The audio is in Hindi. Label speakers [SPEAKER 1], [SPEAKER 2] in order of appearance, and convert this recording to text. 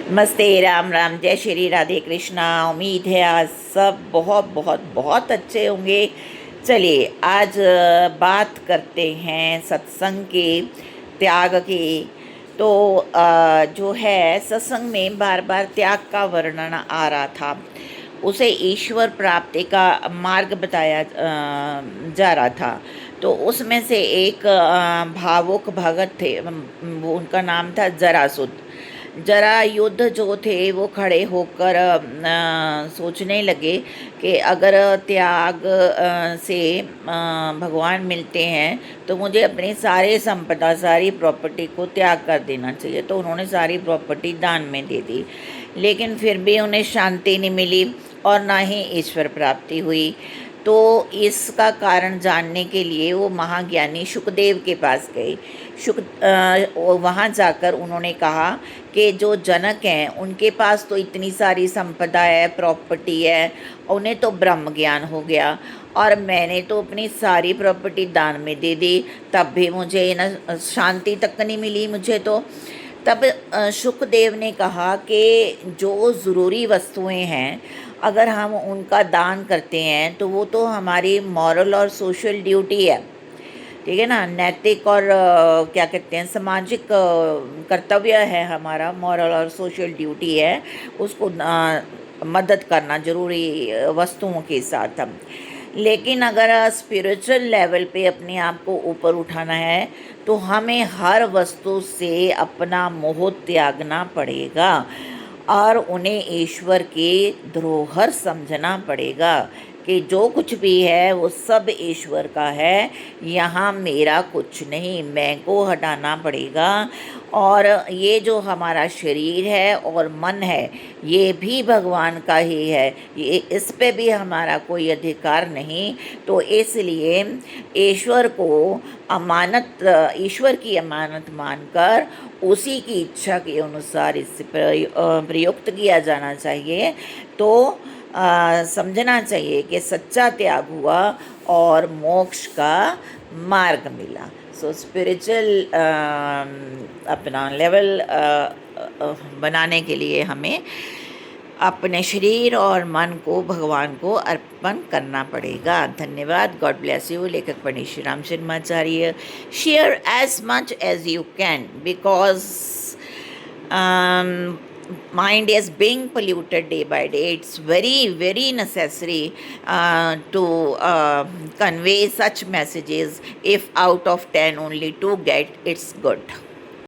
[SPEAKER 1] नमस्ते, राम राम, जय श्री राधे कृष्णा। उम्मीद है आज सब बहुत बहुत बहुत अच्छे होंगे। चलिए आज बात करते हैं सत्संग के त्याग की। तो जो है सत्संग में बार बार त्याग का वर्णन आ रहा था। उसे ईश्वर प्राप्ति का मार्ग बताया जा रहा था। तो उसमें से एक भावुक भगत थे, वो उनका नाम था जरासुद। जरा युद्ध जो थे वो खड़े होकर सोचने लगे कि अगर त्याग से भगवान मिलते हैं तो मुझे अपनी सारी संपदा, सारी प्रॉपर्टी को त्याग कर देना चाहिए। तो उन्होंने सारी प्रॉपर्टी दान में दे दी, लेकिन फिर भी उन्हें शांति नहीं मिली और ना ही ईश्वर प्राप्ति हुई। तो इसका कारण जानने के लिए वो महाज्ञानी शुकदेव के पास गए। वहाँ जाकर उन्होंने कहा कि जो जनक हैं उनके पास तो इतनी सारी संपदा है, प्रॉपर्टी है, उन्हें तो ब्रह्म ज्ञान हो गया, और मैंने तो अपनी सारी प्रॉपर्टी दान में दे दी, तब भी मुझे ना शांति तक नहीं मिली मुझे। तो तब शुकदेव ने कहा कि जो ज़रूरी वस्तुएं हैं, अगर हम उनका दान करते हैं तो वो तो हमारी मॉरल और सोशल ड्यूटी है, ठीक है ना। नैतिक और क्या कहते हैं, सामाजिक कर्तव्य है हमारा, मॉरल और सोशल ड्यूटी है उसको मदद करना ज़रूरी वस्तुओं के साथ हम। लेकिन अगर स्पिरिचुअल लेवल पे अपने आप को ऊपर उठाना है तो हमें हर वस्तु से अपना मोह त्यागना पड़ेगा और उन्हें ईश्वर की धरोहर समझना पड़ेगा कि जो कुछ भी है वो सब ईश्वर का है, यहाँ मेरा कुछ नहीं, मैं को हटाना पड़ेगा। और ये जो हमारा शरीर है और मन है ये भी भगवान का ही है, ये इस पे भी हमारा कोई अधिकार नहीं। तो इसलिए ईश्वर को अमानत, ईश्वर की अमानत मानकर उसी की इच्छा के अनुसार इससे प्रयुक्त किया जाना चाहिए। तो समझना चाहिए कि सच्चा त्याग हुआ और मोक्ष का मार्ग मिला। सो स्पिरिचुअल अपना लेवल बनाने के लिए हमें अपने शरीर और मन को भगवान को अर्पण करना पड़ेगा। धन्यवाद। God bless you. लेखक Pandit Shri Ram Sharmacharya. Share as much as you can, because mind is being polluted day by day. It's very necessary to convey such messages. If out of 10 only 2 get, it's good.